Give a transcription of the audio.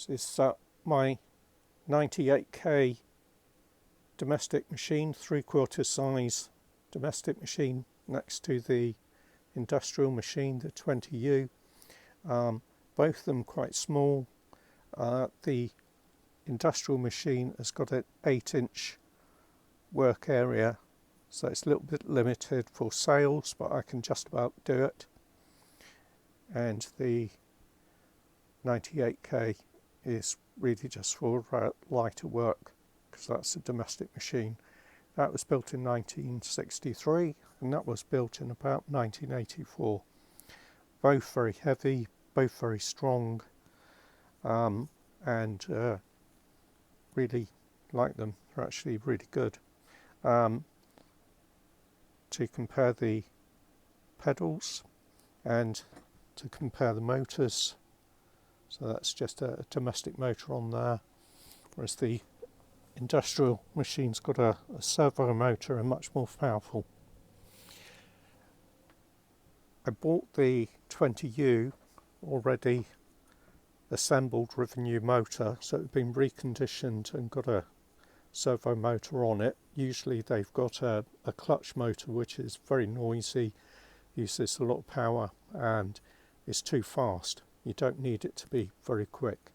This is my 98k domestic machine, 3/4 size domestic machine next to the industrial machine, the 20U. Both of them quite small. The industrial machine has got an 8-inch work area, so it's a little bit limited for sales, but I can just about do it. And the 98k is really just for lighter work, because that's a domestic machine. That was built in 1963 and that was built in about 1984. Both very heavy, both very strong, and really like them. They're actually really good. To compare the pedals and to compare the motors, so that's just a domestic motor on there, whereas the industrial machine's got a servo motor and much more powerful. I bought the 20U already assembled with a new motor, so it's been reconditioned and got a servo motor on it. Usually they've got a clutch motor which is very noisy, uses a lot of power and is too fast. You don't need it to be very quick.